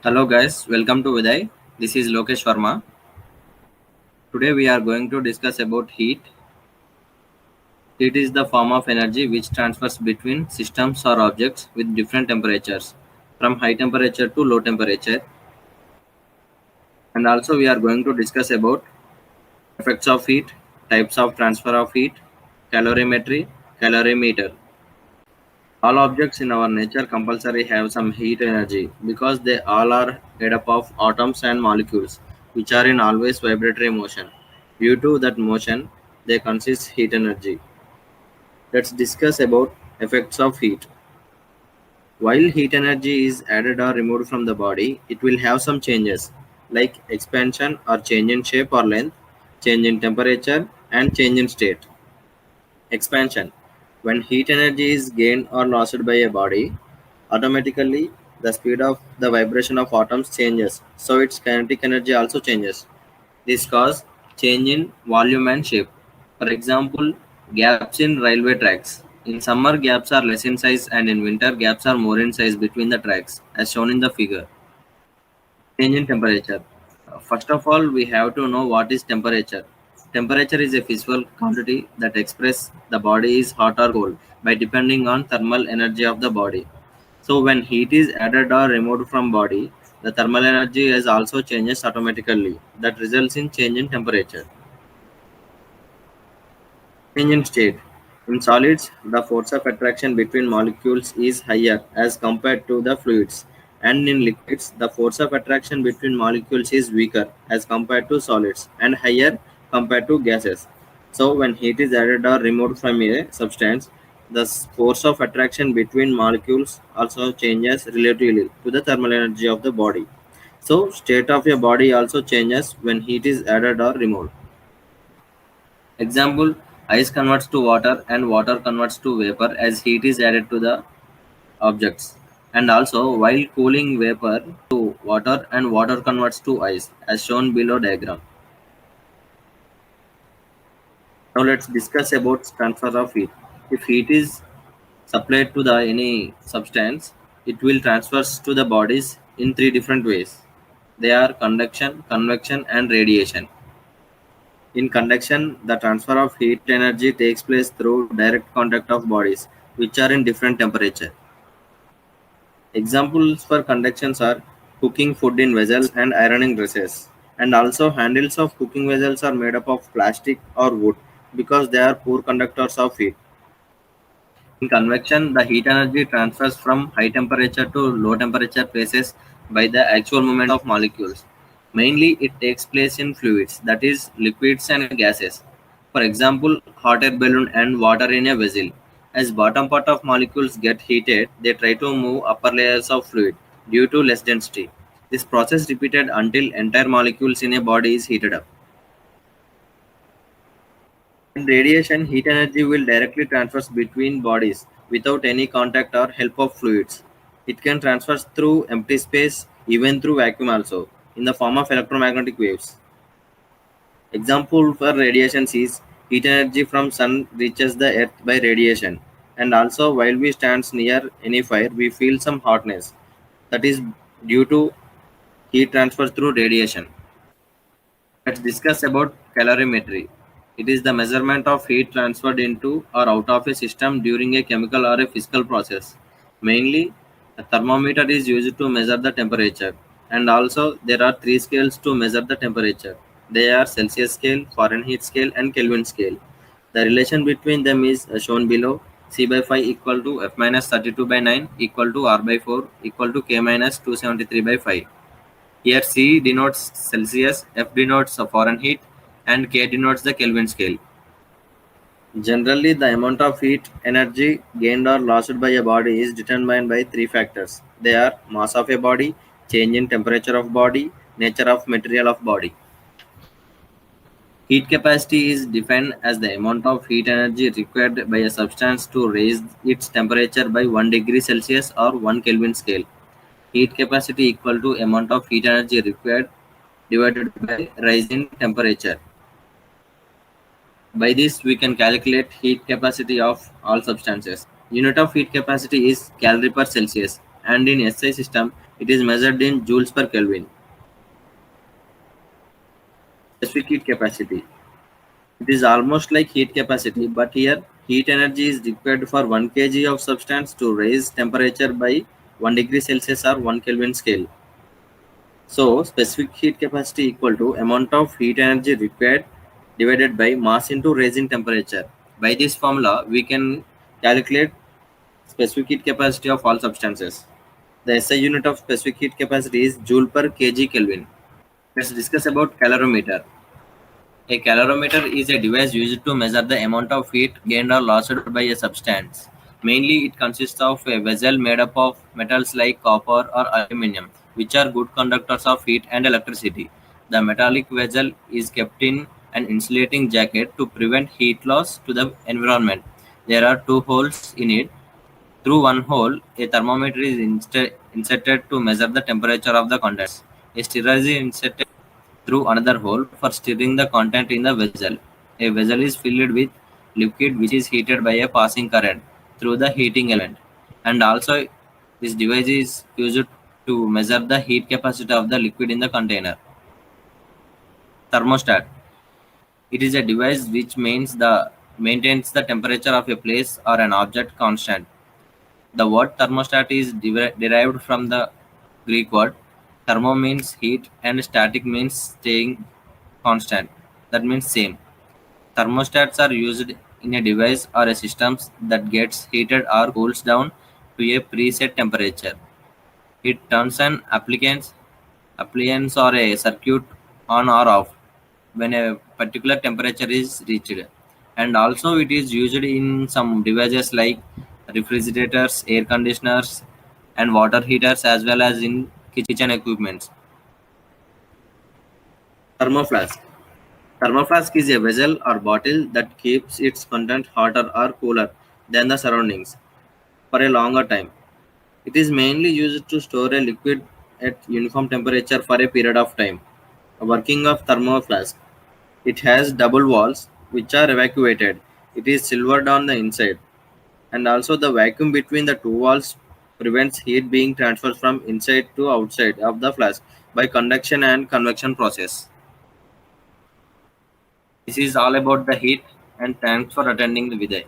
Hello guys, welcome to Viday. This is Lokesh Verma. Today we are going to discuss about heat. Heat is the form of energy which transfers between systems or objects with different temperatures, from high temperature to low temperature. And also we are going to discuss about effects of heat, types of transfer of heat, calorimetry, calorimeter. All objects in our nature compulsory have some heat energy because they all are made up of atoms and molecules which are in always vibratory motion. Due to that motion, they consist heat energy. Let's discuss about effects of heat. While heat energy is added or removed from the body, it will have some changes like expansion or change in shape or length, change in temperature and change in state. Expansion. When heat energy is gained or lost by a body, automatically the speed of the vibration of atoms changes, so its kinetic energy also changes. This causes change in volume and shape. For example, gaps in railway tracks. In summer, gaps are less in size, and in winter, gaps are more in size between the tracks, as shown in the figure. Change in temperature. First of all, we have to know what is temperature. Temperature is a physical quantity that expresses the body is hot or cold by depending on thermal energy of the body. So when heat is added or removed from body, the thermal energy is also changes automatically. That results in change in temperature. Change in state. In solids, the force of attraction between molecules is higher as compared to the fluids, and in liquids, the force of attraction between molecules is weaker as compared to solids and higher compared to gases. So, when heat is added or removed from a substance, the force of attraction between molecules also changes relatively to the thermal energy of the body. So, state of a body also changes when heat is added or removed. Example, ice converts to water and water converts to vapor as heat is added to the objects. And also, while cooling vapor to water and water converts to ice as shown below diagram. Now let's discuss about transfer of heat. If heat is supplied to the any substance, it will transfer to the bodies in three different ways. They are conduction, convection and radiation. In conduction, the transfer of heat energy takes place through direct contact of bodies, which are in different temperature. Examples for conductions are cooking food in vessels and ironing dresses. And also, handles of cooking vessels are made up of plastic or wood because they are poor conductors of heat. In convection, the heat energy transfers from high temperature to low temperature places by the actual movement of molecules. Mainly, it takes place in fluids, that is, liquids and gases. For example, hot air balloon and water in a vessel. As bottom part of molecules get heated, they try to move upper layers of fluid due to less density. This process repeated until entire molecules in a body is heated up. In radiation, heat energy will directly transfer between bodies without any contact or help of fluids. It can transfer through empty space, even through vacuum also, in the form of electromagnetic waves. Example for radiation is heat energy from sun reaches the earth by radiation. And also while we stand near any fire, we feel some hotness. That is due to heat transfer through radiation. Let's discuss about calorimetry. It is the measurement of heat transferred into or out of a system during a chemical or a physical process. Mainly, a thermometer is used to measure the temperature, and also there are three scales to measure the temperature. They are Celsius scale, Fahrenheit scale, and Kelvin scale. The relation between them is shown below. C by 5 equal to F minus 32 by 9 equal to R by 4 equal to K minus 273 by 5. Here C denotes Celsius, F denotes Fahrenheit, and K denotes the Kelvin scale. Generally, the amount of heat energy gained or lost by a body is determined by three factors. They are mass of a body, change in temperature of body, nature of material of body. Heat capacity is defined as the amount of heat energy required by a substance to raise its temperature by 1 degree Celsius or 1 Kelvin scale. Heat capacity equal to amount of heat energy required divided by rise in temperature. By this, we can calculate heat capacity of all substances. Unit of heat capacity is calorie per Celsius, and in SI system, It is measured in joules per Kelvin. Specific heat capacity. It is almost like heat capacity, but here heat energy is required for 1 kg of substance to raise temperature by 1 degree Celsius or 1 Kelvin scale. So specific heat capacity equal to amount of heat energy required divided by mass into raising temperature. By this formula, we can calculate specific heat capacity of all substances. The SI unit of specific heat capacity is joule per kg Kelvin. Let's discuss about calorimeter. A calorimeter is a device used to measure the amount of heat gained or lost by a substance. Mainly, it consists of a vessel made up of metals like copper or aluminum, which are good conductors of heat and electricity. The metallic vessel is kept in an insulating jacket to prevent heat loss to the environment. There are two holes in it. Through one hole, a thermometer is inserted to measure the temperature of the contents. A stirrer is inserted through another hole for stirring the content in the vessel. A vessel is filled with liquid which is heated by a passing current through the heating element. And also, this device is used to measure the heat capacity of the liquid in the container. Thermostat. It is a device which maintains the temperature of a place or an object constant. The word thermostat is derived from the Greek word. Thermo means heat and static means staying constant. That means same. Thermostats are used in a device or a system that gets heated or cools down to a preset temperature. It turns an appliance or a circuit on or off when a particular temperature is reached. And also it is used in some devices like refrigerators, air conditioners, and water heaters, as well as in kitchen equipments. Thermoflask. Thermoflask is a vessel or bottle that keeps its content hotter or cooler than the surroundings for a longer time. It is mainly used to store a liquid at uniform temperature for a period of time. Working of thermoflask. It has double walls which are evacuated. It is silvered on the inside, and also the vacuum between the two walls prevents heat being transferred from inside to outside of the flask by conduction and convection process. This is all about the heat, and thanks for attending the video.